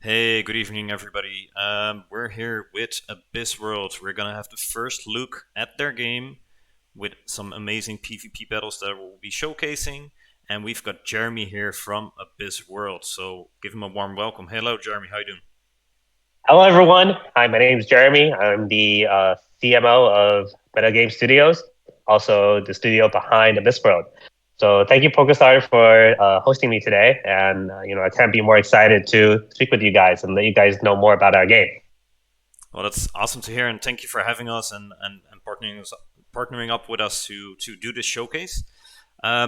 Hey, good evening, everybody. We're here with AbyssWorld. We're gonna have the first look at their game with some amazing PvP battles that we'll be showcasing. And we've got Jeremy here from AbyssWorld, so give him a warm welcome. Hello, Jeremy. How you doing? Hello, everyone. Hi, my name is Jeremy. I'm the CMO of Meta Game Studios, also the studio behind AbyssWorld. So thank you, Polkastarter, for hosting me today. And I can't be more excited to speak with you guys and let you guys know more about our game. Well, that's awesome to hear, and thank you for having us and partnering up with us to do this showcase.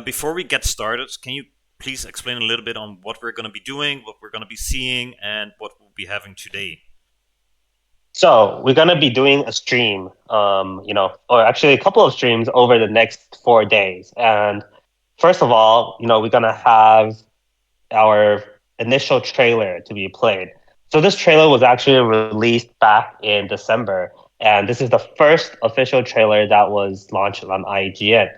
Before we get started, can you please explain a little bit on what we're going to be doing, what we're going to be seeing, and what we'll be having today? So we're gonna be doing a stream, or actually a couple of streams over the next 4 days. And first of all, we're gonna have our initial trailer to be played. So this trailer was actually released back in December, and this is the first official trailer that was launched on IGN.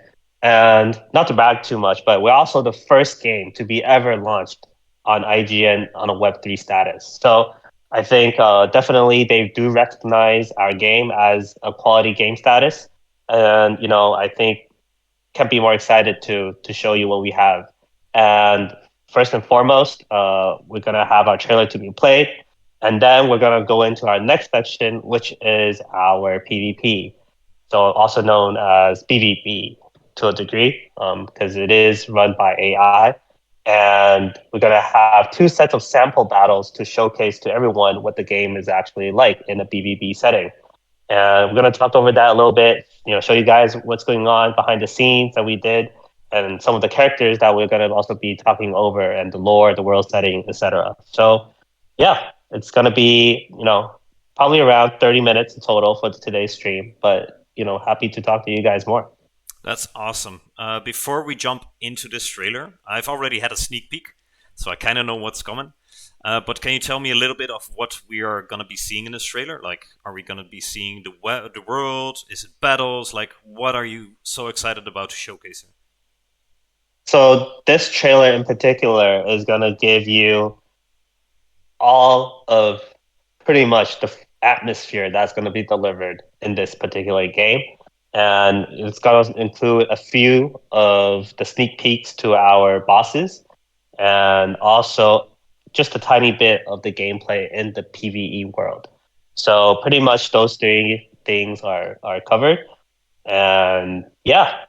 And not to brag too much, but we're also the first game to be ever launched on IGN on a Web3 status. So I think definitely they do recognize our game as a quality game status, and I think can't be more excited to show you what we have. And first and foremost, we're gonna have our trailer to be played, and then we're gonna go into our next section, which is our PvP, so also known as BVB to a degree, because it is run by AI. And we're gonna have two sets of sample battles to showcase to everyone what the game is actually like in a BVB setting. And we're going to talk over that a little bit, show you guys what's going on behind the scenes that we did and some of the characters that we're going to also be talking over and the lore, the world setting, etc. So, yeah, it's going to be, probably around 30 minutes in total for today's stream, but, happy to talk to you guys more. That's awesome. Before we jump into this trailer, I've already had a sneak peek, so I kind of know what's coming. But can you tell me a little bit of what we are going to be seeing in this trailer? Like, are we going to be seeing the world? Is it battles? Like, what are you so excited about to showcase it? So, this trailer in particular is going to give you all of pretty much the atmosphere that's going to be delivered in this particular game. And it's going to include a few of the sneak peeks to our bosses and also just a tiny bit of the gameplay in the PVE world. So pretty much those three things are covered. And yeah,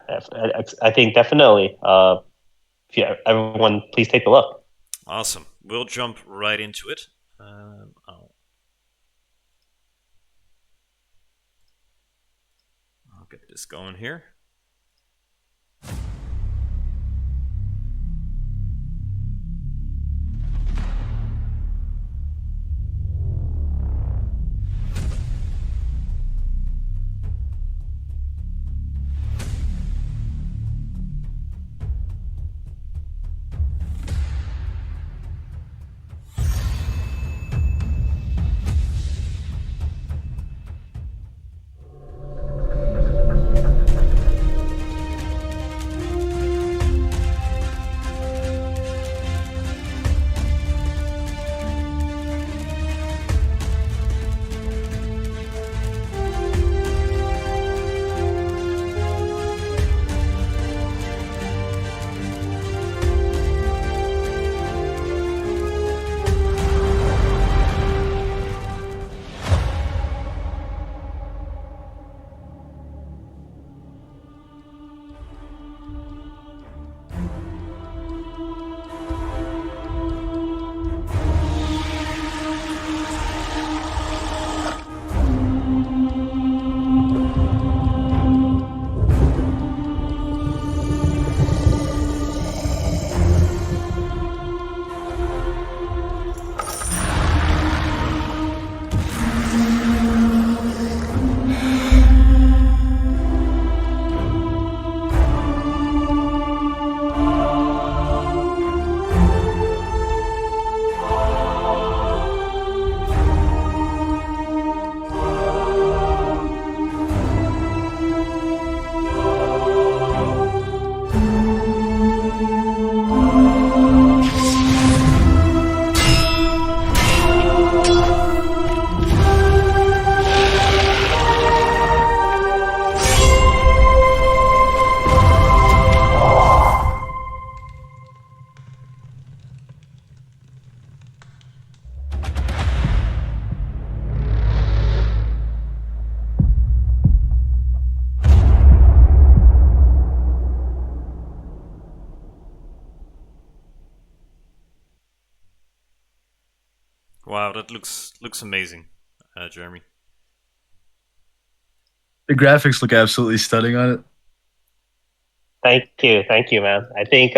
I think definitely, yeah, everyone, please take a look. Awesome. We'll jump right into it. I'll get this going here. Wow, that looks amazing, Jeremy. The graphics look absolutely stunning on it. Thank you, man. I think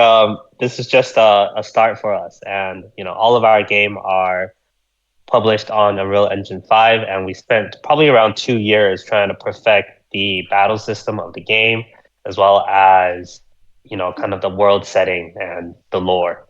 this is just a start for us, and all of our game are published on Unreal Engine 5, and we spent probably around 2 years trying to perfect the battle system of the game, as well as kind of the world setting and the lore.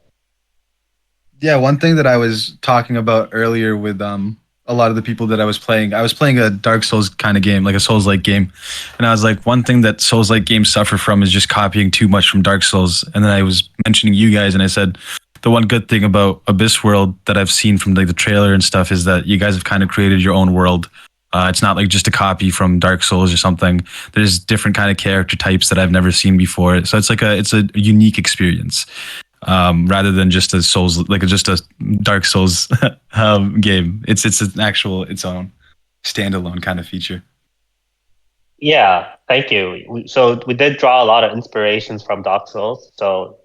Yeah, one thing that I was talking about earlier with a lot of the people that I was playing a Dark Souls kind of game, like a Souls like game. And I was like, one thing that Souls like games suffer from is just copying too much from Dark Souls. And then I was mentioning you guys and I said the one good thing about AbyssWorld that I've seen from like the trailer and stuff is that you guys have kind of created your own world. It's not like just a copy from Dark Souls or something. There's different kind of character types that I've never seen before. So it's a unique experience rather than just a Souls, like just a Dark Souls game. It's an actual its own standalone kind of feature. Yeah, thank you. So we did draw a lot of inspirations from Dark Souls. So,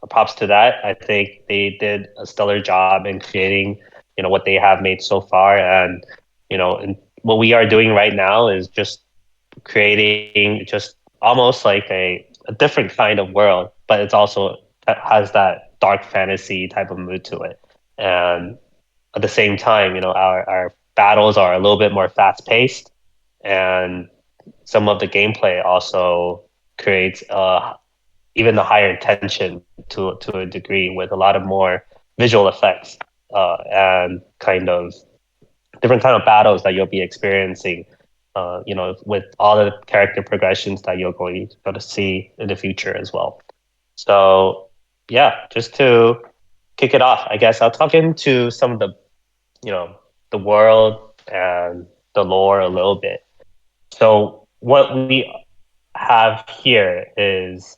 props to that. I think they did a stellar job in creating, what they have made so far. And what we are doing right now is just creating just almost like a different kind of world, but it's also has that dark fantasy type of mood to it. And at the same time, our battles are a little bit more fast paced, and some of the gameplay also creates even a higher tension to a degree with a lot of more visual effects and kind of different kind of battles that you'll be experiencing. With all the character progressions that you're going to see in the future as well. So, yeah, just to kick it off, I guess I'll talk into some of the world and the lore a little bit. So, what we have here is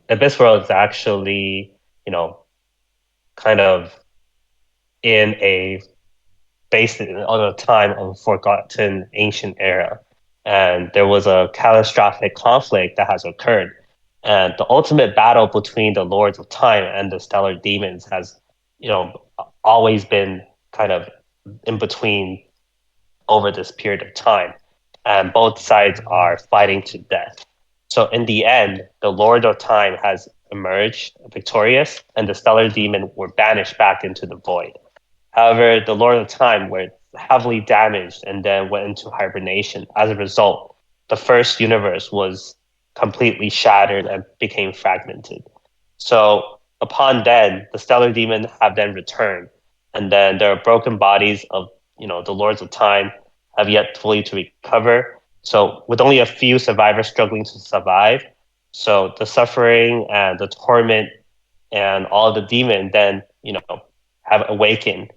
Abyss World is actually, kind of in a based on a time of forgotten ancient era. And there was a catastrophic conflict that has occurred. And the ultimate battle between the Lords of Time and the Stellar Demons has, always been kind of in between over this period of time. And both sides are fighting to death. So in the end, the Lord of Time has emerged victorious, and the Stellar Demon were banished back into the void. However, the Lord of Time were heavily damaged and then went into hibernation. As a result, the first universe was completely shattered and became fragmented. So upon then, the Stellar Demon have then returned, and then their broken bodies of the Lords of Time have yet fully to recover. So with only a few survivors struggling to survive, so the suffering and the torment and all the demon then have awakened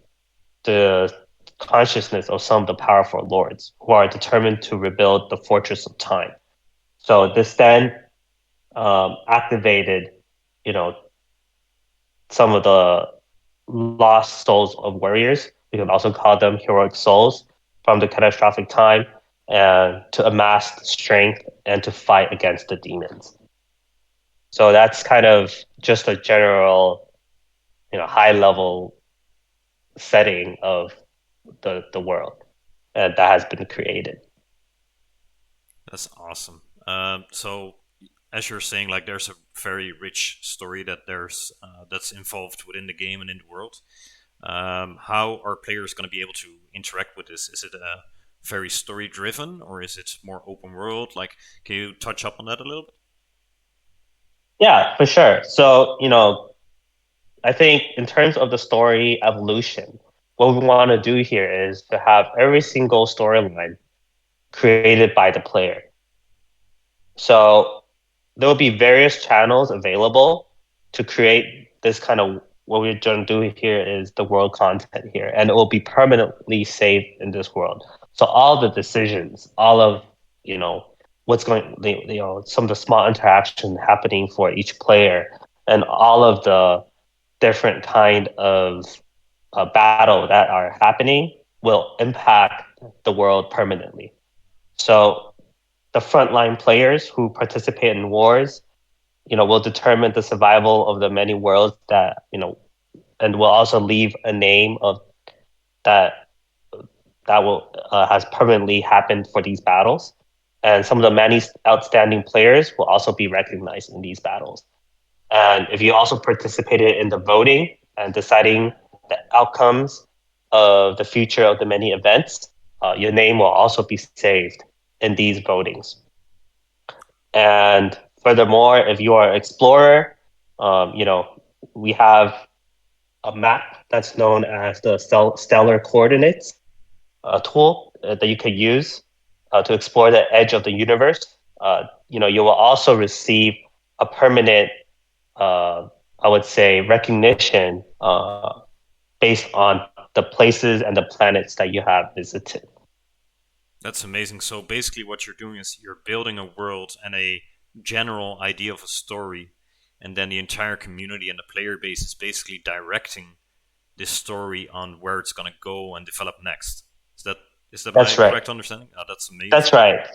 the consciousness of some of the powerful lords who are determined to rebuild the fortress of time. So this then activated, you know, some of the lost souls of warriors. We can also call them heroic souls from the catastrophic time, and to amass strength and to fight against the demons. So that's kind of just a general, high level setting of the world that has been created. That's awesome. So, as you're saying, like there's a very rich story that's involved within the game and in the world. How are players going to be able to interact with this? Is it very story driven, or is it more open world? Like, can you touch up on that a little bit? Yeah, for sure. So, I think in terms of the story evolution, what we want to do here is to have every single storyline created by the player. So there will be various channels available to create this kind of what we're going to do here is the world content here, and it will be permanently saved in this world. So all the decisions, all of what's going, some of the small interaction happening for each player, and all of the different kind of battle that are happening will impact the world permanently. So the frontline players who participate in wars, will determine the survival of the many worlds that, and will also leave a name of that will has permanently happened for these battles, and some of the many outstanding players will also be recognized in these battles. And if you also participated in the voting and deciding the outcomes of the future of the many events, your name will also be saved in these votings. And furthermore, if you are an explorer, we have a map that's known as the stellar coordinates tool that you could use to explore the edge of the universe. You will also receive a permanent, I would say, recognition based on the places and the planets that you have visited. That's amazing. So basically, what you're doing is you're building a world and a general idea of a story, and then the entire community and the player base is basically directing this story on where it's gonna go and develop next. Is that is that my That's right. correct understanding? Oh, that's That's amazing. right.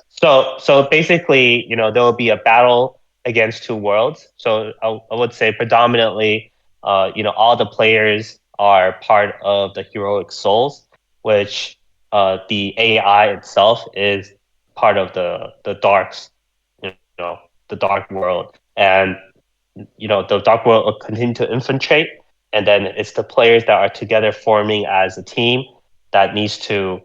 So basically, there will be a battle against two worlds. So I would say predominantly, all the players are part of the heroic souls, which the AI itself is part of the darks, you know, the dark world, and the dark world will continue to infiltrate, and then it's the players that are together forming as a team that needs to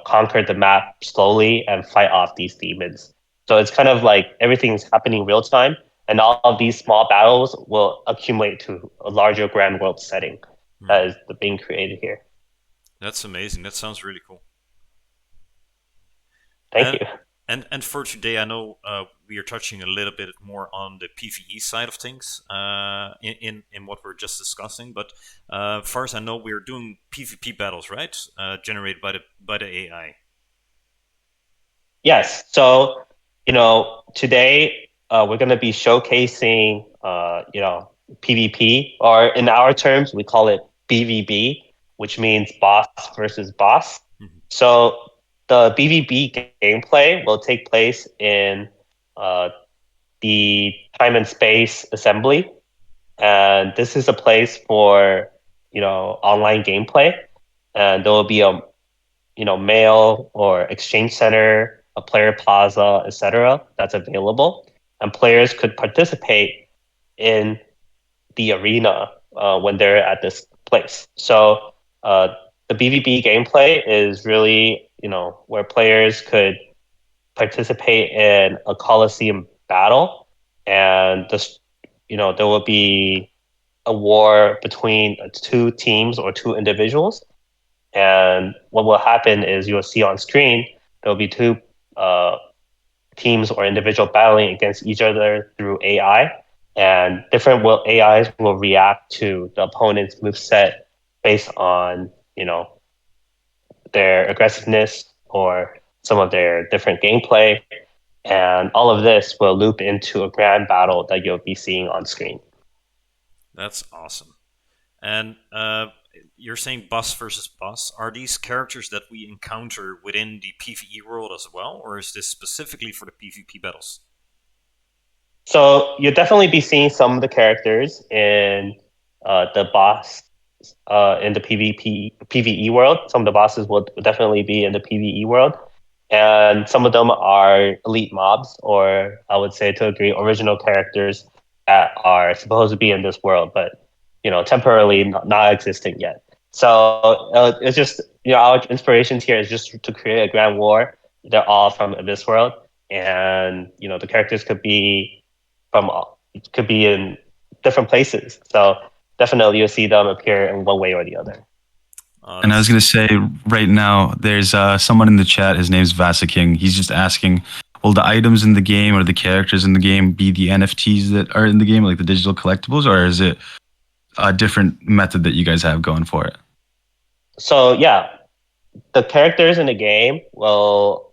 conquer the map slowly and fight off these demons. So it's kind of like everything is happening real time, and all of these small battles will accumulate to a larger grand world setting Hmm. that is being created here. That's amazing. That sounds really cool. Thank And you. and for today, I know we are touching a little bit more on the PVE side of things in what we're just discussing. But far as I know, we're doing PvP battles, right? Generated by the AI. Yes. So, today we're going to be showcasing, PvP, or in our terms, we call it BVB, which means boss versus boss. Mhm. So, the BVB gameplay will take place in uh, the time and space assembly. And this is a place for, online gameplay. And there will be a mail or exchange center, a player plaza, etc. that's available, and players could participate in the arena when they're at this place. So the BVB gameplay is really where players could participate in a coliseum battle, and this there will be a war between two teams or two individuals, and what will happen is you'll see on screen there will be two uh, teams or individual battling against each other through AI, and different AIs will react to the opponent's moveset based on their aggressiveness or some of their different gameplay, and all of this will loop into a grand battle that you'll be seeing on screen. That's awesome. And you're saying boss versus boss. Are these characters that we encounter within the PVE world as well, or is this specifically for the PvP battles? So you'll definitely be seeing some of the characters in the boss in the PVE world. Some of the bosses will definitely be in the PVE world, and some of them are elite mobs, or I would say to a degree, original characters that are supposed to be in this world, but temporarily not existing yet. So it's just our inspirations here is just to create a grand war. They're all from AbyssWorld, and the characters from could be in different places. So definitely you'll see them appear in one way or the other. And I was That's going to say right now, there's someone in the chat. His name's Vasa King. He's just asking, will the items in the game or the characters in the game be the NFTs that are in the game, like the digital collectibles, or is it a different method that you guys have going for it? So yeah, the characters in the game will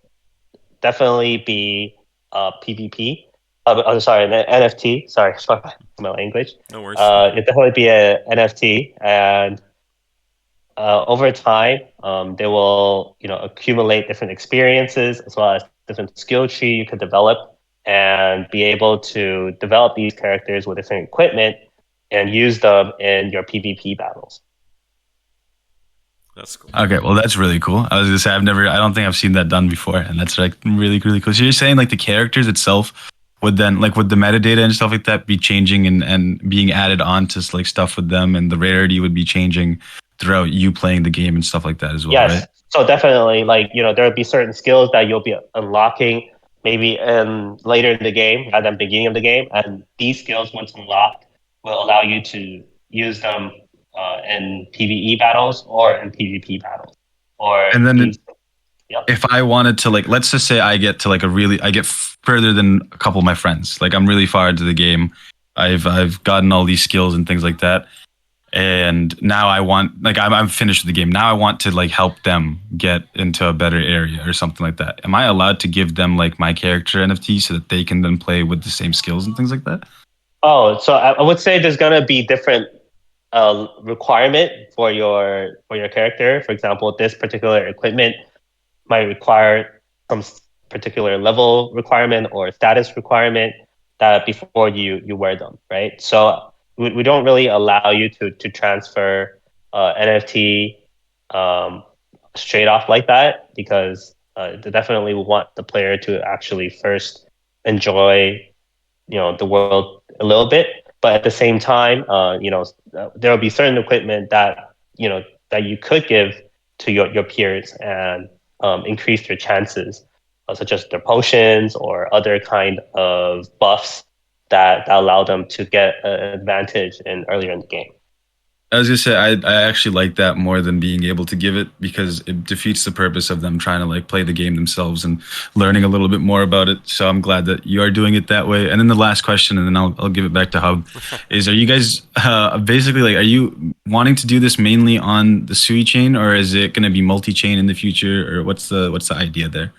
definitely be PvP. I'm sorry, an NFT. Sorry for my language. no worries. It definitely be an NFT, and over time, they will accumulate different experiences as well as different skill tree you could develop, and be able to develop these characters with different equipment and use them in your PvP battles. That's cool. Okay, well that's really cool. I was gonna say I don't think I've seen that done before, and that's like really really cool. So you're saying like the characters itself would then like would the metadata and stuff like that be changing and being added on to like stuff with them, and the rarity would be changing throughout you playing the game and stuff like that as well, right? Yes. So definitely, like, there will be certain skills that you'll be unlocking maybe later in the game rather than beginning of the game, and these skills, once unlocked, will allow you to use them in PVE battles or in PvP battles, or And then these. Yep. if I wanted to like, let's just say I get to like I get further than a couple of my friends. Like I'm really far into the game. I've gotten all these skills and things like that. And now I want like I'm finished with the game. Now I want to like help them get into a better area or something like that. Am I allowed to give them like my character NFT so that they can then play with the same skills and things like that? Oh, so I would say there's gonna be different requirement for your character. For example, this particular equipment might require some particular level requirement or status requirement that before you wear them, right? So we don't really allow you to transfer NFT um, straight off like that, because they definitely want the player to actually first enjoy the world a little bit, but at the same time, there will be certain equipment that that you could give to your peers and increase their chances, such as their potions or other kind of buffs that allow them to get an advantage in earlier in the game. I was gonna say I actually like that more than being able to give it because it defeats the purpose of them trying to like play the game themselves and learning a little bit more about it. So I'm glad that you are doing it that way. And then the last question, and then I'll give it back to Hub, is are you guys basically like are you wanting to do this mainly on the Sui chain or is it going to be multi-chain in the future or what's the idea there?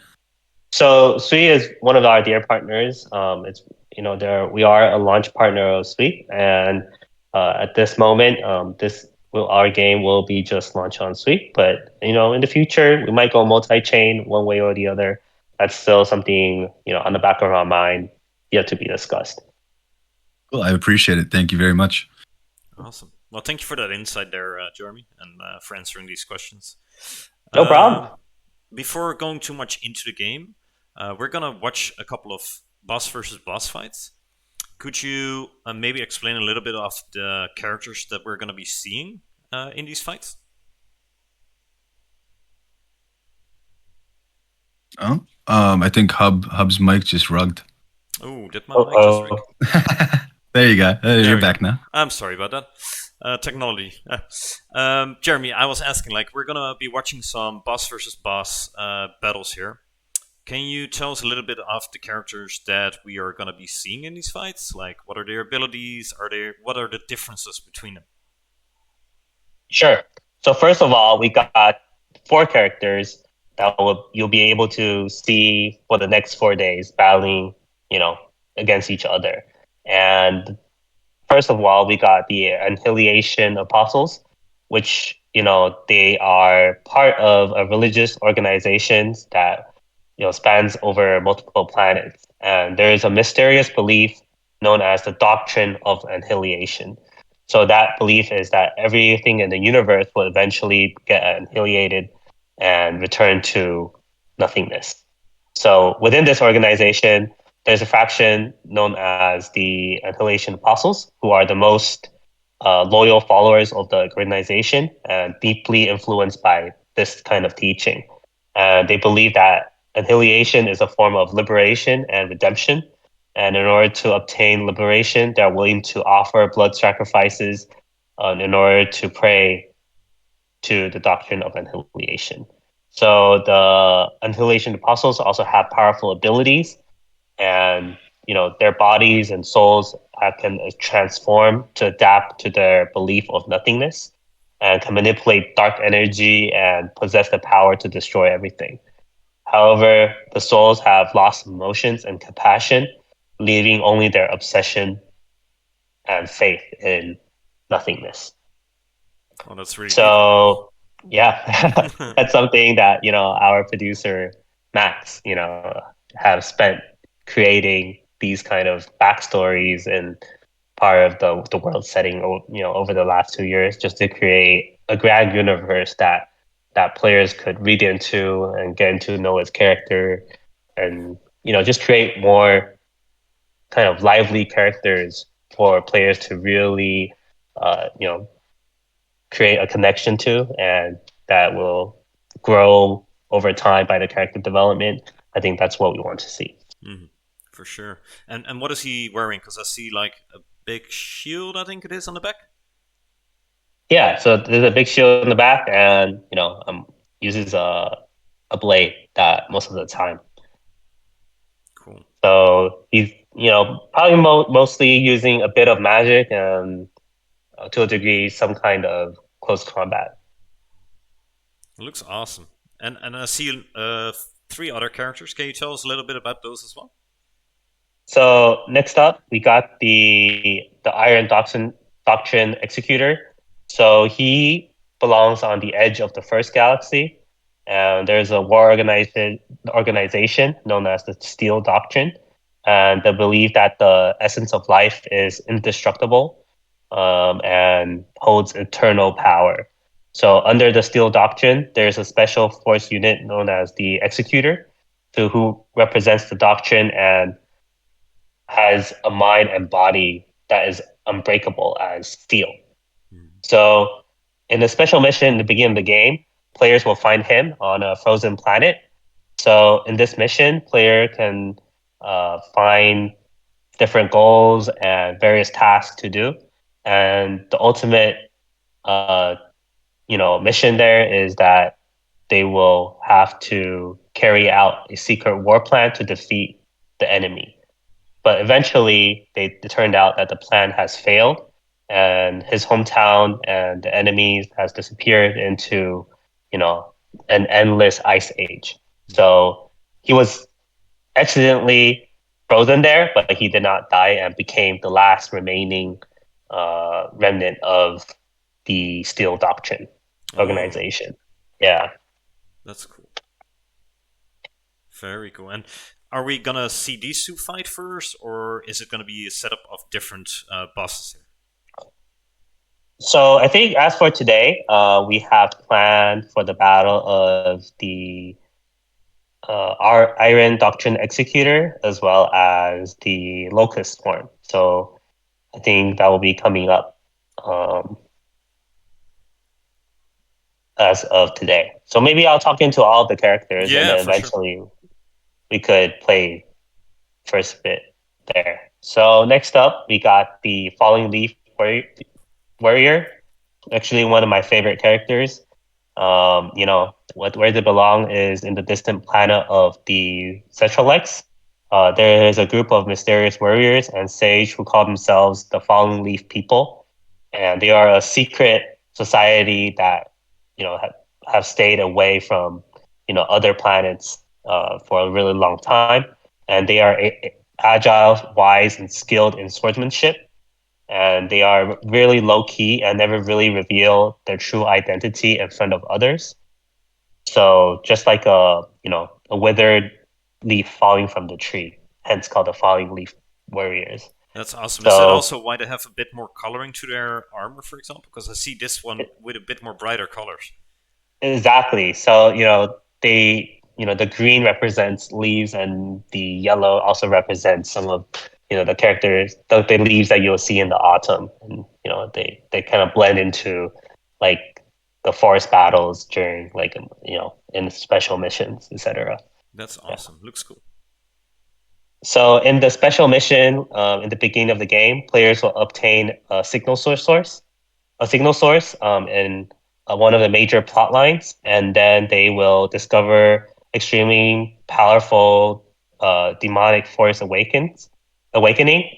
So Sui is one of our dear partners. It's there we are a launch partner of Sui, and at this moment, our game will be just launched on Sui. But in the future, we might go multi-chain one way or the other. That's still something on the back of our mind, yet to be discussed. Cool, I appreciate it. Thank you very much. Awesome. Well, thank you for that insight there, Jeremy, and for answering these questions. No problem. Before going too much into the game, we're gonna watch a couple of boss versus boss fights. Could you maybe explain a little bit of the characters that we're gonna be seeing in these fights? Oh, I think Hub's mic just rugged. Oh, did my mic just rig? Uh-oh. There you go. There You're we go. back now. I'm sorry about that. Technology. Jeremy, I was asking, like, we're gonna be watching some boss versus boss battles here. Can you tell us a little bit of the characters that we are gonna be seeing in these fights? Like, what are their abilities? What are the differences between them? Sure. So first of all, we got four characters that you'll be able to see for the next 4 days battling, against each other. And first of all, we got the Annihilation Apostles, which they are part of a religious organization that spans over multiple planets. And there is a mysterious belief known as the doctrine of annihilation. So that belief is that everything in the universe will eventually get annihilated and return to nothingness. So within this organization, there's a faction known as the Annihilation Apostles, who are the most loyal followers of the organization and deeply influenced by this kind of teaching. And they believe that annihilation is a form of liberation and redemption. And in order to obtain liberation, they're willing to offer blood sacrifices in order to pray to the doctrine of annihilation. So the annihilation apostles also have powerful abilities, and their bodies and souls can transform to adapt to their belief of nothingness, and can manipulate dark energy and possess the power to destroy everything. However, the souls have lost emotions and compassion, leaving only their obsession and faith in nothingness. Oh, that's really deep. So, yeah, that's something that our producer Max, have spent creating these kind of backstories and part of the world setting, over the last 2 years, just to create a grand universe that that players could read into and get to know his character, and just create more kind of lively characters for players to really create a connection to, and that will grow over time by the character development. I think that's what we want to see. Hmm. For sure. And what is he wearing? Because I see like a big shield, I think it is, on the back. Yeah, so there's a big shield in the back, and uses a blade that most of the time. Cool. So he's probably mostly using a bit of magic and to a degree some kind of close combat. It looks awesome. And I see three other characters. Can you tell us a little bit about those as well? So next up, we got the Iron Doctrine Executor. So he belongs on the edge of the first galaxy, and there's a organization known as the Steel Doctrine, and the belief that the essence of life is indestructible, and holds eternal power. So under the Steel Doctrine, there's a special force unit known as the Executor, who represents the doctrine and has a mind and body that is unbreakable as steel. Mm. So, in a special mission in the beginning of the game, players will find him on a frozen planet. So, in this mission, player can find different goals and various tasks to do, and the ultimate, uh, mission there is that they will have to carry out a secret war plan to defeat the enemy. But eventually, it turned out that the plan has failed, and his hometown and the enemies has disappeared into, you know, an endless ice age. So he was accidentally frozen there, but he did not die and became the last remaining remnant of the Steel Doctrine Oh, organization. Yeah. that's cool. Very cool. And are we gonna see these two fight first, or is it gonna be a setup of different bosses here? So I think as for today, we have planned for the battle of the our Iron Doctrine Executor as well as the Locust Swarm. So I think that will be coming up um, as of today. So maybe I'll talk into all the characters, and Yeah, then for sure. eventually we could play first bit there. So next up, we got the Falling Leaf Warrior. Actually, one of my favorite characters. Where they belong is in the distant planet of the Cetralex. There is a group of mysterious warriors and sage who call themselves the Falling Leaf People, and they are a secret society that have stayed away from other planets for a really long time, and they are agile, wise, and skilled in swordsmanship, and they are really low key and never really reveal their true identity in front of others. So just like a withered leaf falling from the tree, hence called the falling leaf warriors. That's awesome. Is that So also why they have a bit more coloring to their armor, for example? Because I see this one with a bit more brighter colors. exactly. So the green represents leaves, and the yellow also represents some of the characters, the leaves that you'll see in the autumn, and they kind of blend into like the forest battles during like in special missions, etc. That's Yeah. awesome. Looks cool. So in the special mission, in the beginning of the game, players will obtain a signal source in one of the major plot lines, and then they will discover extremely powerful demonic force awakening,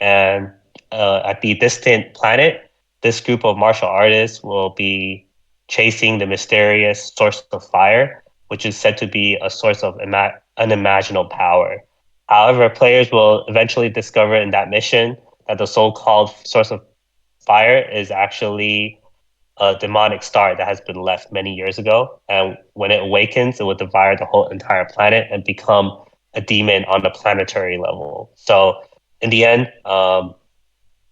and at the distant planet, this group of martial artists will be chasing the mysterious source of fire, which is said to be a source of unimaginable power. However, players will eventually discover in that mission that the so-called source of fire is actually a demonic star that has been left many years ago. And when it awakens, it will devour the whole entire planet and become a demon on a planetary level. So in the end,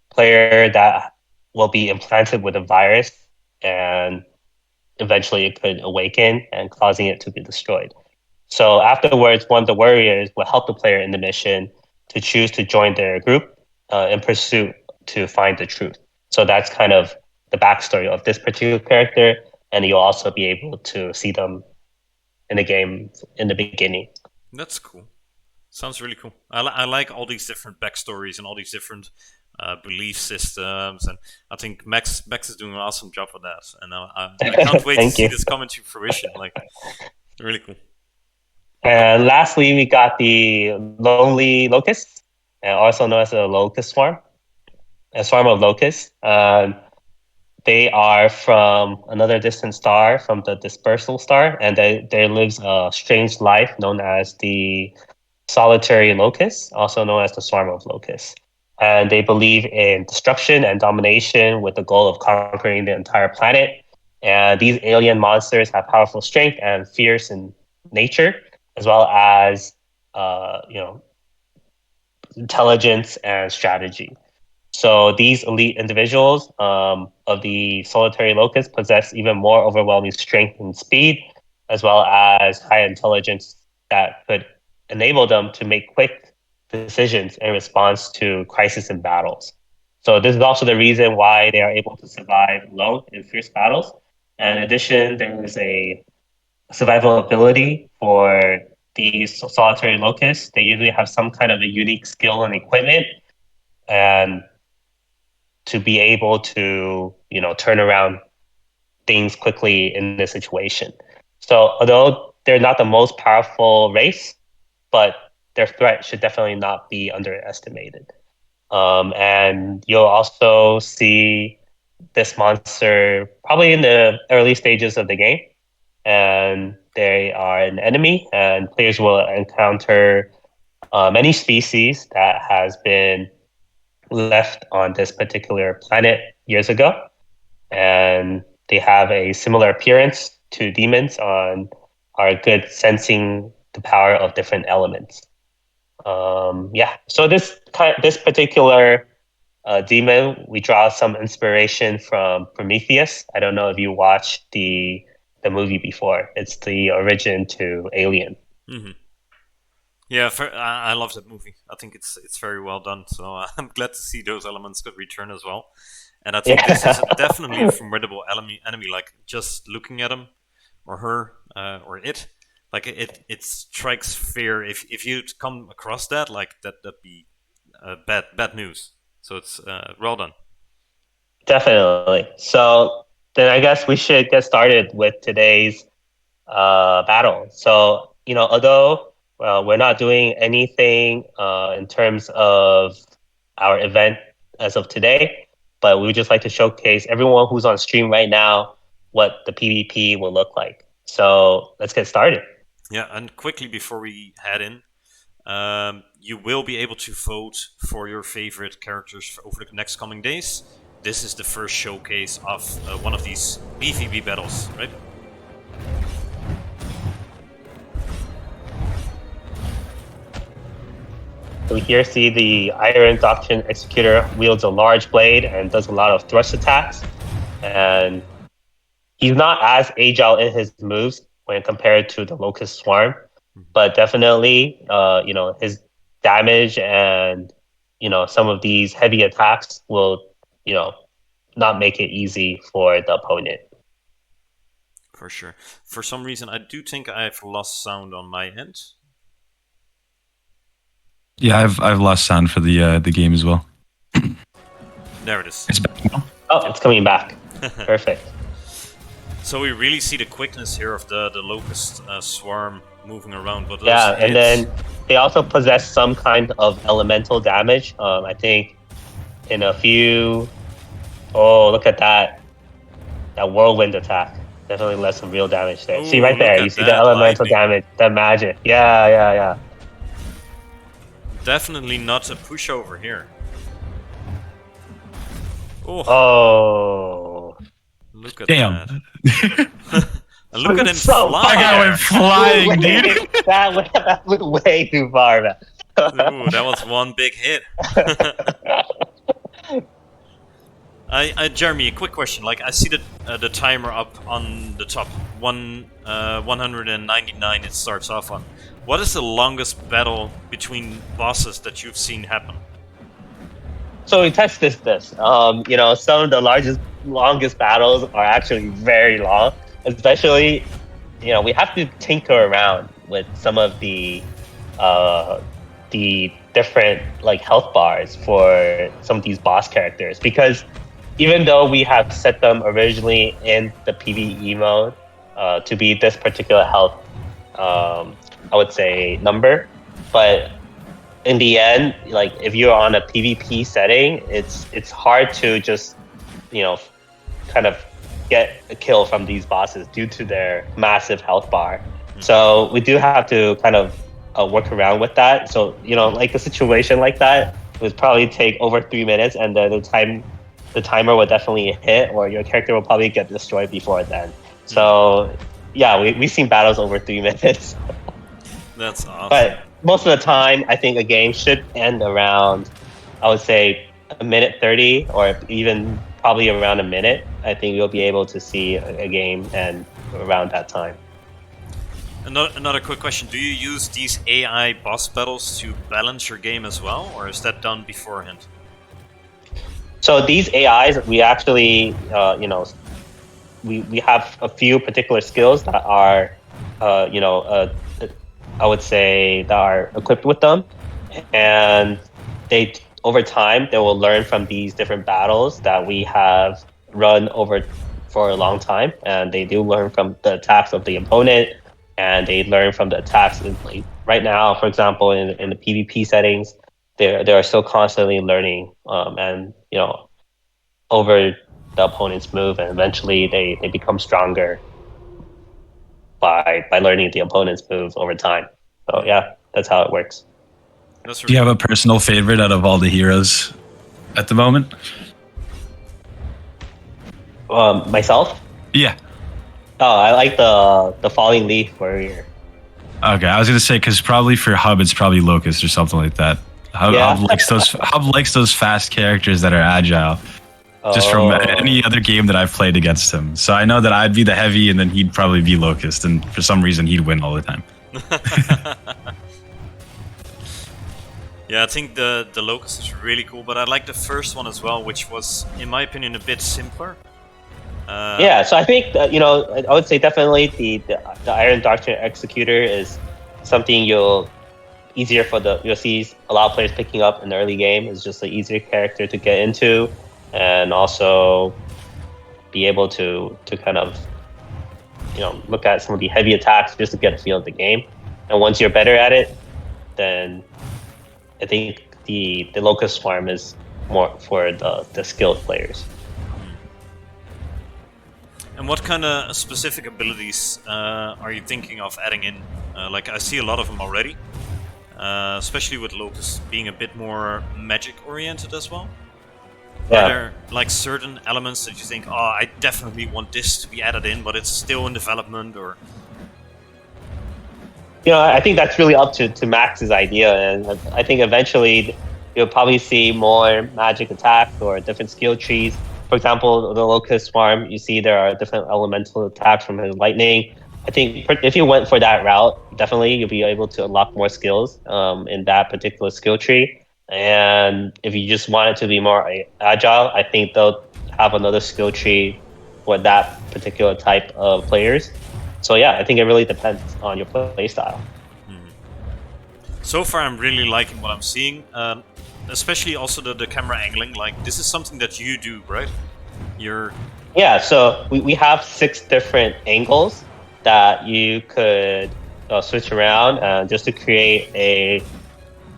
player that will be implanted with a virus, and eventually it could awaken and causing it to be destroyed. So afterwards, one of the warriors will help the player in the mission to choose to join their group in pursuit to find the truth. So that's kind of the backstory of this particular character, and you'll also be able to see them in the game in the beginning. That's cool. Sounds really cool. I like all these different backstories and all these different belief systems, and I think Max is doing an awesome job with that. And I can't wait to Thank see you. this come into fruition. Like, really cool. And lastly, we got the lonely locust, also known as a locust swarm, a swarm of locusts. They are from another distant star, from the dispersal star, and there lives a strange life known as the solitary locust, also known as the swarm of locusts. And they believe in destruction and domination with the goal of conquering the entire planet. And these alien monsters have powerful strength and fierce in nature, as well as intelligence and strategy. So these elite individuals of the solitary locust possess even more overwhelming strength and speed, as well as high intelligence that could enable them to make quick decisions in response to crisis and battles. So this is also the reason why they are able to survive alone in fierce battles. And in addition, there is a survival ability for these solitary locusts. They usually have some kind of a unique skill and equipment, and to be able to turn around things quickly in this situation. So although they're not the most powerful race, but their threat should definitely not be underestimated. And you'll also see this monster probably in the early stages of the game, and they are an enemy, and players will encounter many species that has been left on this particular planet years ago, and they have a similar appearance to demons on are good sensing the power of different elements. So this particular demon, we draw some inspiration from Prometheus. I don't know if you watched the movie before. It's the origin to Alien. Mm-hmm. Yeah, I love that movie. I think it's very well done. So I'm glad to see those elements could return as well. And I think this is definitely a formidable enemy. Like, just looking at him or her or it, like it strikes fear. If you'd come across that, like that'd be bad news. So it's well done. Definitely. So then I guess we should get started with today's battle. So although we're not doing anything in terms of our event as of today, but we would just like to showcase everyone who's on stream right now what the PvP will look like. So let's get started. Yeah, and quickly before we head in, you will be able to vote for your favorite characters over the next coming days. This is the first showcase of one of these BVB battles, right? We here see the Iron Doctrine Executor wields a large blade and does a lot of thrust attacks. And he's not as agile in his moves when compared to the Locust Swarm, but definitely, his damage and, some of these heavy attacks will, not make it easy for the opponent. For sure. For some reason, I do think I've lost sound on my end. Yeah, I've lost sound for the game as well. There it is. It's back now. Oh, it's coming back. Perfect. So we really see the quickness here of the Locust Swarm moving around. But and then they also possess some kind of elemental damage. I think in a few... Oh, look at that. That whirlwind attack. Definitely left some real damage there. Ooh, see right there, you see the elemental damage, the magic. Yeah. Definitely not a pushover here. Oh. Look at Damn. that. And look at him fly. That guy went flying, dude. That went way too far, man. Ooh, that was one big hit. Jeremy, a quick question. Like, I see the timer up on the top, 199. It starts off on. What is the longest battle between bosses that you've seen happen? So we tested this. Some of the longest battles are actually very long. Especially, we have to tinker around with some of the different like health bars for some of these boss characters, because even though we have set them originally in the PVE mode to be this particular health, I would say number, but in the end, like if you're on a PvP setting, it's hard to just kind of get a kill from these bosses due to their massive health bar. So we do have to kind of work around with that. So like a situation like that would probably take over 3 minutes, and the timer will definitely hit, or your character will probably get destroyed before then. So yeah, we've seen battles over 3 minutes. That's awesome. But most of the time, I think a game should end around, I would say, a minute 30, or even probably around a minute. I think you'll be able to see a game end around that time. Another quick question. Do you use these AI boss battles to balance your game as well, or is that done beforehand? So these AIs, we actually, we have a few particular skills that are, I would say, that are equipped with them, and they over time they will learn from these different battles that we have run over for a long time, and they do learn from the attacks of the opponent, and they learn from the attacks. Like right now, for example, in the PvP settings, they are still constantly learning, and over the opponent's move, and eventually they become stronger by learning the opponent's move over time. So yeah, that's how it works. Do you have a personal favorite out of all the heroes at the moment? Myself? Yeah. Oh, I like the falling leaf warrior. Okay, I was gonna say because probably for Hub it's probably Locust or something like that. Hub likes those fast characters that are agile. Just from any other game that I've played against him. So I know that I'd be the heavy and then he'd probably be Locust, and for some reason he'd win all the time. Yeah, I think the Locust is really cool, but I like the first one as well, which was, in my opinion, a bit simpler. Yeah, so I think I would say definitely the Iron Doctrine Executor is something you'll see a lot of players picking up in the early game. It's just an easier character to get into, and also be able to kind of look at some of the heavy attacks just to get a feel of the game. And once you're better at it, then I think the Locust Swarm is more for the skilled players. And what kind of specific abilities are you thinking of adding in? Like, I see a lot of them already, especially with Locust being a bit more magic oriented as well. Yeah. Are there like certain elements that you think, oh, I definitely want this to be added in, but it's still in development, or? I think that's really up to Max's idea, and I think eventually you'll probably see more magic attacks or different skill trees. For example, the Locust Swarm, you see there are different elemental attacks from his lightning. I think if you went for that route, definitely you'll be able to unlock more skills in that particular skill tree. And if you just want it to be more agile, I think they'll have another skill tree for that particular type of players. So yeah, I think it really depends on your play style. So far, I'm really liking what I'm seeing, especially also the camera angling. Like, this is something that you do, right? Yeah, so we have 6 different angles that you could switch around just to create a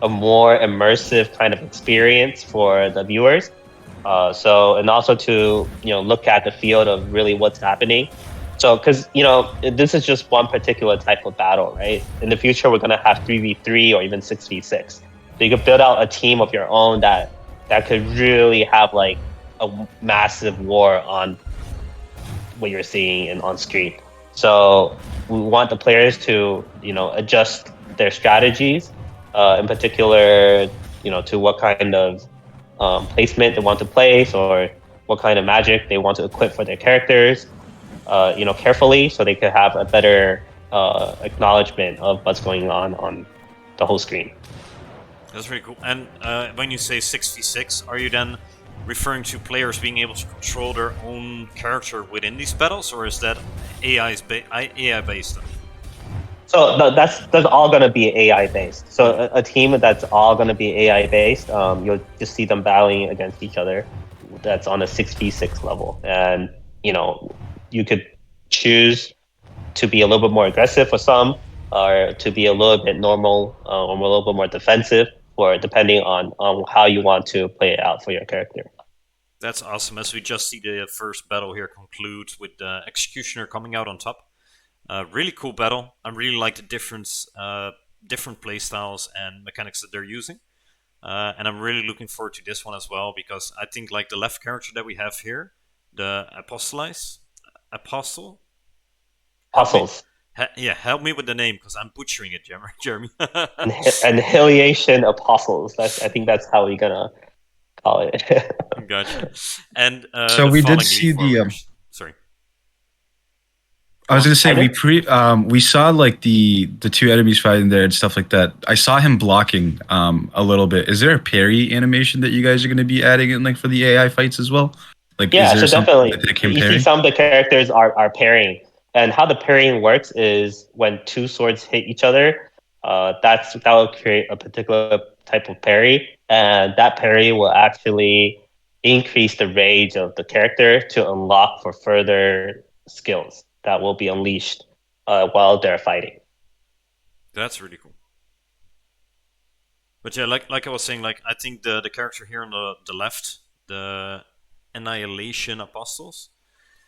more immersive kind of experience for the viewers. And also to look at the field of really what's happening. So, because this is just one particular type of battle, right? In the future, we're gonna have 3v3 or even 6v6. So you could build out a team of your own that could really have like a massive war on what you're seeing on screen. So we want the players to adjust their strategies, in particular, to what kind of placement they want to place, or what kind of magic they want to equip for their characters, carefully, so they could have a better acknowledgement of what's going on the whole screen. That's really cool. And when you say 6v6, are you then referring to players being able to control their own character within these battles, or is that AI based? So that's all going to be AI based. So a team that's all going to be AI based, you'll just see them battling against each other. That's on a 6v6 level, and you could choose to be a little bit more aggressive for some, or to be a little bit normal, or a little bit more defensive, or depending on how you want to play it out for your character. That's awesome. As we just see the first battle here conclude with the Executioner coming out on top. Really cool battle. I really like the different playstyles and mechanics that they're using. And I'm really looking forward to this one as well, because I think like the left character that we have here, the Apostle. Puzzles. Help me with the name, because I'm butchering it, Jeremy. Annihilation Apostles. I think that's how we're gonna call it. Gotcha. And So the we did Falling see Leaf the. Warriors. Sorry. I was gonna say Pardon? we saw like the two enemies fighting there and stuff like that. I saw him blocking a little bit. Is there a parry animation that you guys are gonna be adding in like for the AI fights as well? Like, Yeah, is there so something definitely. that can You see parry? some of the characters are pairing. And how the pairing works is when two swords hit each other, that will create a particular type of parry. And that parry will actually increase the rage of the character to unlock for further skills that will be unleashed while they're fighting. That's really cool. But yeah, like I was saying, like I think the character here on the left, the Annihilation Apostles.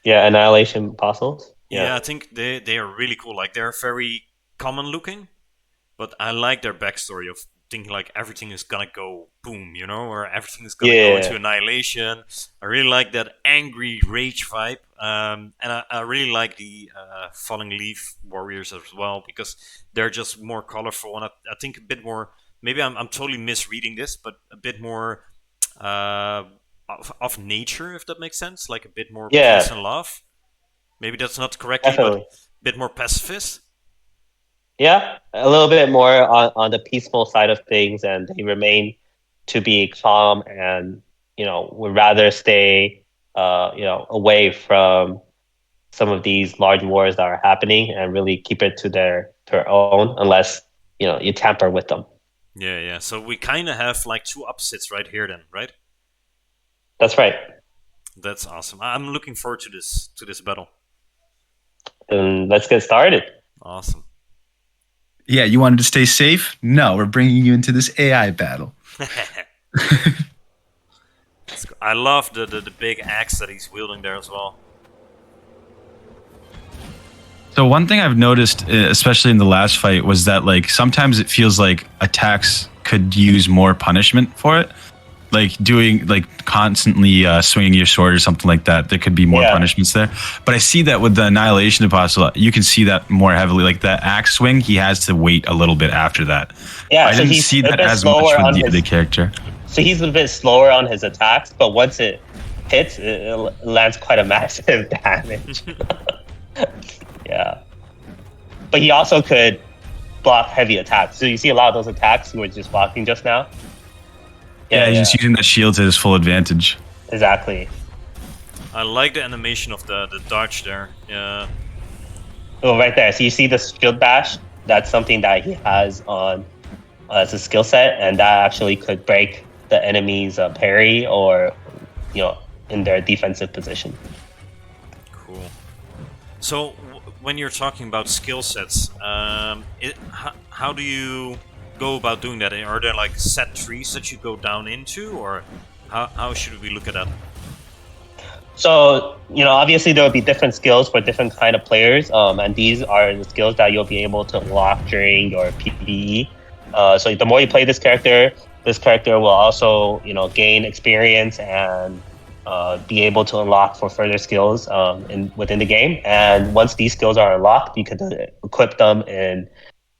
Yeah, Annihilation Apostles. Yeah, I Yeah. think they are really cool. Like they're very common looking, but I like their backstory of thinking like everything is gonna go boom, or everything is gonna go into Yeah, annihilation. I really like that angry rage vibe, and I really like the Falling Leaf Warriors as well, because they're just more colorful, and I think a bit more. Maybe I'm totally misreading this, but a bit more uh, of nature, if that makes sense. Like a bit more peace yeah, and love. Maybe that's not correctly, but a definitely. bit more pacifist. Yeah, a little bit more on the peaceful side of things, and they remain to be calm, and would rather stay away from some of these large wars that are happening, and really keep it to their own, unless you tamper with them. Yeah, yeah. So we kind of have like two opposites right here, then, right? That's right. That's awesome. I'm looking forward to this battle. And let's get started. Awesome. Yeah, you wanted to stay safe? No, we're bringing you into this AI battle. I love the big axe that he's wielding there as well. So one thing I've noticed, especially in the last fight, was that like sometimes it feels like attacks could use more punishment for it. Like doing like constantly swinging your sword or something like that. There could be more Yeah. punishments there. But I see that with the Annihilation Apostle, you can see that more heavily. Like that axe swing, he has to wait a little bit after that. Yeah, I so didn't he's see a that bit as much slower with on the his. other character. So he's a bit slower on his attacks, but once it hits, it lands quite a massive damage. Yeah, but he also could block heavy attacks. So you see a lot of those attacks you were just blocking just now. Yeah, he's just using that shield to his full advantage. Exactly. I like the animation of the dodge there. Yeah. Oh, right there. So you see the shield bash. That's something that he has on as a skill set, and that actually could break the enemy's parry, or in their defensive position. Cool. So when you're talking about skill sets, how do you go about doing that? Are there like set trees that you go down into, or how should we look at that? So, obviously there will be different skills for different kind of players, and these are the skills that you'll be able to unlock during your PVE. So the more you play this character will also, gain experience and be able to unlock for further skills within the game. And once these skills are unlocked, you can equip them in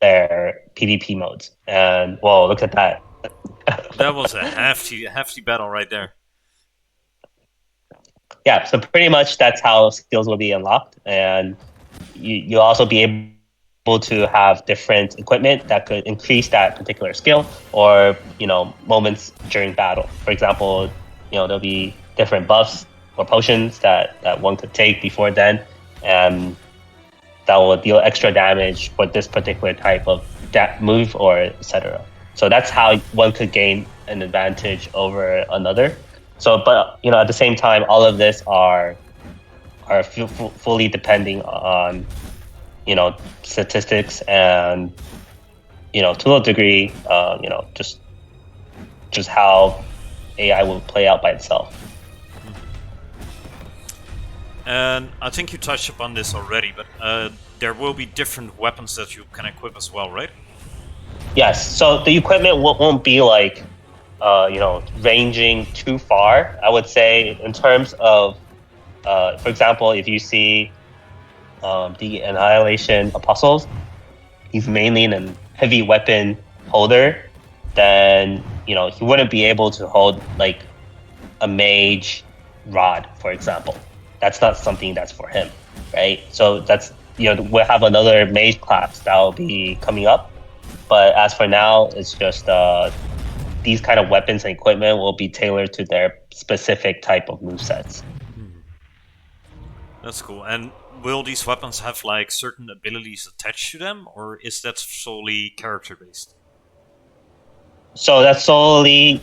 their PvP modes. And whoa, look at that! That was a hefty battle right there. Yeah, so pretty much that's how skills will be unlocked, and you'll also be able to have different equipment that could increase that particular skill, or moments during battle. For example, there'll be different buffs or potions that one could take before then, and that will deal extra damage for this particular type of move or etc. So that's how one could gain an advantage over another. So, but at the same time, all of this are fully depending on statistics and to a degree, just how AI will play out by itself. And I think you touched upon this already, but there will be different weapons that you can equip as well, right? Yes. So the equipment won't be like, ranging too far. I would say in terms of, for example, if you see the Annihilation Apostles, he's mainly a heavy weapon holder. Then he wouldn't be able to hold like a mage rod, for example. That's not something that's for him, right? So that's we'll have another mage class that will be coming up. But as for now, it's just these kind of weapons and equipment will be tailored to their specific type of movesets. That's cool. And will these weapons have like certain abilities attached to them, or is that solely character based? So that's solely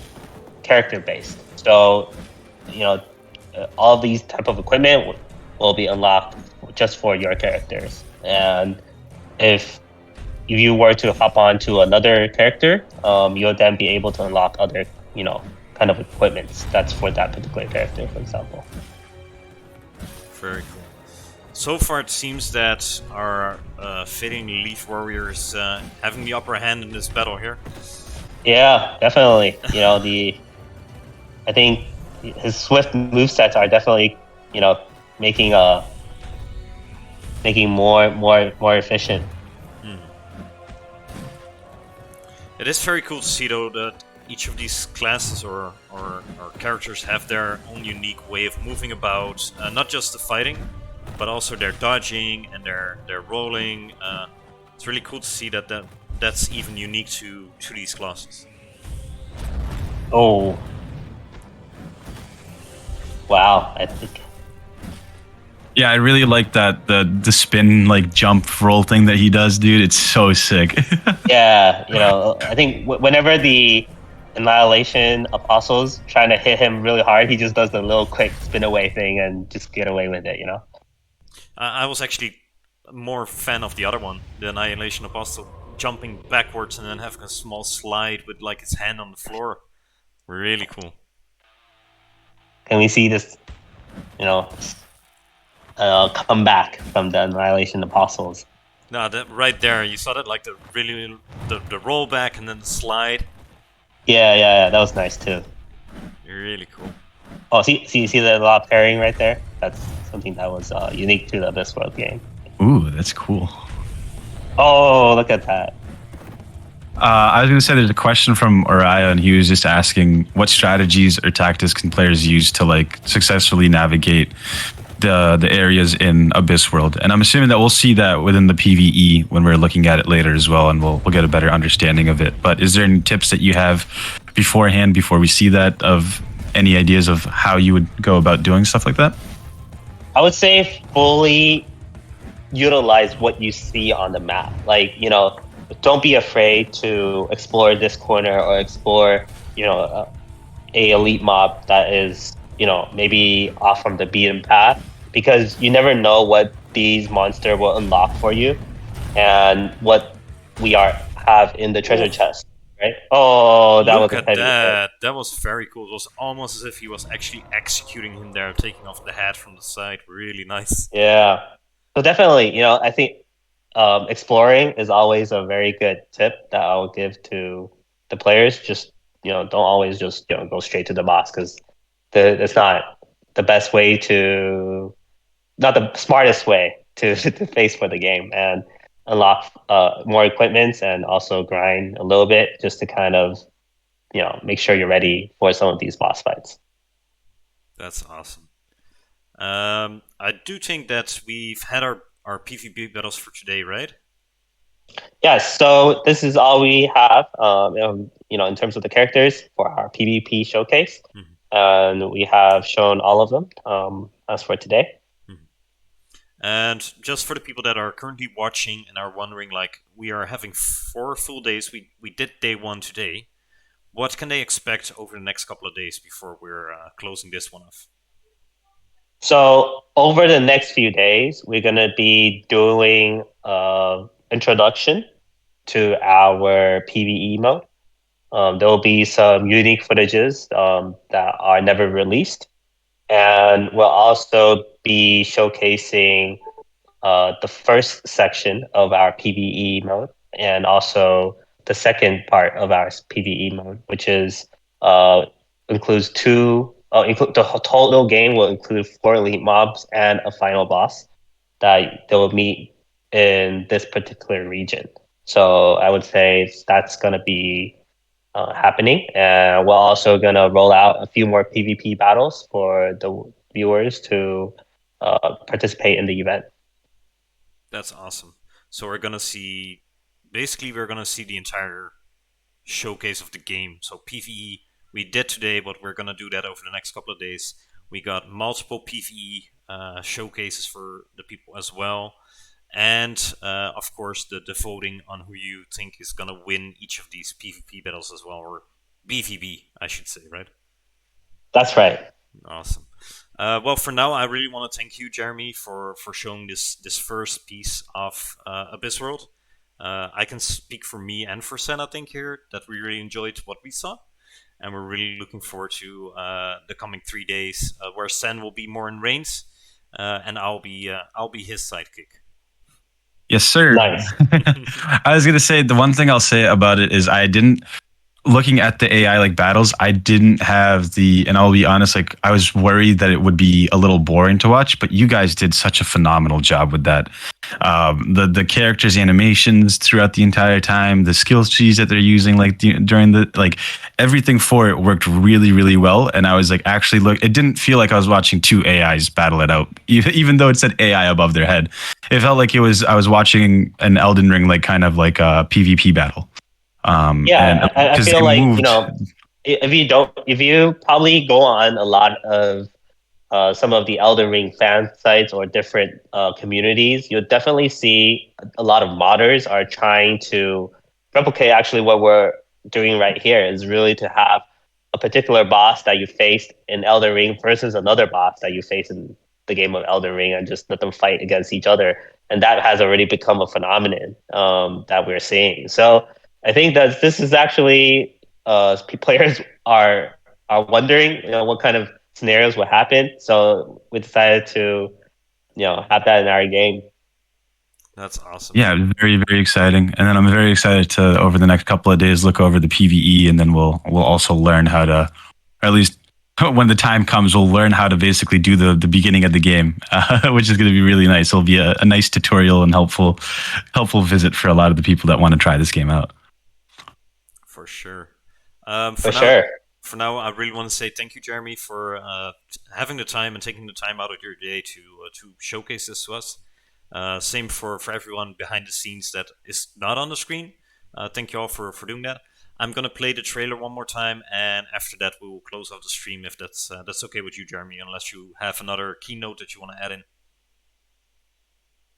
character based. So all these type of equipment will be unlocked just for your characters. And if you were to hop on to another character, you'll then be able to unlock other kind of equipments that's for that particular character, for example. Very cool. So far, it seems that our fitting Leaf Warrior is having the upper hand in this battle here. I think his swift movesets are definitely making more efficient. It is very cool to see though that each of these classes or characters have their own unique way of moving about, not just the fighting, but also their dodging and their rolling. It's really cool to see that's even unique to these classes. Oh, wow! I think. Yeah, I really like that the spin like jump roll thing that he does, dude. It's so sick. Yeah, I think whenever the Annihilation Apostles trying to hit him really hard, he just does the little quick spin away thing and just get away with it. I was actually more fan of the other one, the Annihilation Apostle, jumping backwards and then having a small slide with like his hand on the floor. Really cool. Can we see this, come back from the Annihilation Apostles? No, that right there, you saw that like the roll back and then the slide. Yeah, that was nice too. Really cool. Oh, see the lock pairing right there? That's something that was unique to the AbyssWorld game. Ooh, that's cool. Oh, look at that. I was going to say there's a question from Orion, and he was just asking what strategies or tactics can players use to like successfully navigate the areas in AbyssWorld. And I'm assuming that we'll see that within the PVE when we're looking at it later as well, and we'll get a better understanding of it. But is there any tips that you have beforehand before we see that, of any ideas of how you would go about doing stuff like that? I would say fully utilize what you see on the map. Like, don't be afraid to explore this corner or explore, a elite mob that is, maybe off from the beaten path, because you never know what these monsters will unlock for you and what we have in the treasure chest. Right? Oh, that Look was at that. That was very cool. It was almost as if he was actually executing him there, taking off the hat from the side. Really nice. Yeah. So definitely, I think exploring is always a very good tip that I'll give to the players. Just don't always just go straight to the boss, because it's not the best way not the smartest way to face for the game, and unlock more equipments and also grind a little bit just to kind of make sure you're ready for some of these boss fights. That's awesome. I do think that we've had our PvP battles for today, right? Yes, so this is all we have, in terms of the characters for our PvP showcase, Mhm, and we have shown all of them as for today. mhm. And just for the people that are currently watching and are wondering, like, we are having 4 full days. We did day one today. What can they expect over the next couple of days before we're closing this one off? So over the next few days, we're gonna be doing introduction to our PVE mode. There will be some unique footages that are never released, and we'll also be showcasing the first section of our PVE mode, and also the second part of our PVE mode, which is uh, includes two. The total game will include 4 elite mobs and a final boss that they will meet in this particular region. So I would say that's going to be happening, and we're also going to roll out a few more PvP battles for the viewers to participate in the event. That's awesome. So we're gonna see the entire showcase of the game. So PVE we did today, but we're gonna do that over the next couple of days. We got multiple PVE showcases for the people as well, and of course the voting on who you think is gonna win each of these PvP battles as well, or BVB, I should say, right? That's right. Awesome. Well, for now, I really want to thank you, Jeremy, for showing this first piece of AbyssWorld. I can speak for me and for Sen, I think, here that we really enjoyed what we saw, and we're really looking forward to the coming 3 days, where Sen will be more in reigns, and I'll be his sidekick. Yes, sir. Nice. I was gonna say the one thing I'll say about it is I didn't looking at the AI like battles, I didn't have and I'll be honest, like I was worried that it would be a little boring to watch, but you guys did such a phenomenal job with that. The characters' animations throughout the entire time, the skill trees that they're using, like during the like everything for it worked really, really well. And I was like, actually, look, it didn't feel like I was watching two AIs battle it out, even though it said AI above their head. It felt like I was watching an Elden Ring, like kind of like a PvP battle. And Yeah, I because feel they like moved. if you probably go on a lot of some of the Elden Ring fan sites or different communities, you'll definitely see a lot of modders are trying to replicate actually what we're doing right here is really to have a particular boss that you faced in Elden Ring versus another boss that you face in the game of Elden Ring and just let them fight against each other. And that has already become a phenomenon that we're seeing. So I think that this is actually players are wondering, what kind of scenarios would happen. So we decided to, have that in our game. That's awesome. Yeah, very, very exciting. And then I'm very excited to over the next couple of days look over the PVE, and then we'll also learn how to, or at least when the time comes, we'll learn how to basically do the beginning of the game, which is going to be really nice. It'll be a nice tutorial and helpful visit for a lot of the people that want to try this game out. For sure. For sure. For now, I really want to say thank you, Jeremy, for having the time and taking the time out of your day to showcase this to us. Same for everyone behind the scenes that is not on the screen. Thank you all for doing that. I'm gonna play the trailer one more time, and after that, we will close out the stream if that's okay with you, Jeremy. Unless you have another keynote that you want to add in.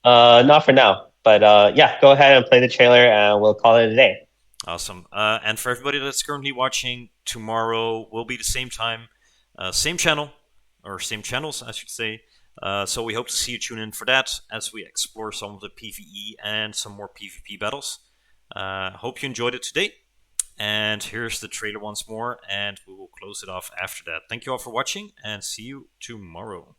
Not for now, but yeah, go ahead and play the trailer, and we'll call it a day. Awesome. And for everybody that's currently watching, tomorrow will be the same time, same channel, or same channels, I should say. So we hope to see you tune in for that as we explore some of the PvE and some more PvP battles. Hope you enjoyed it today. And here's the trailer once more, and we will close it off after that. Thank you all for watching, and see you tomorrow.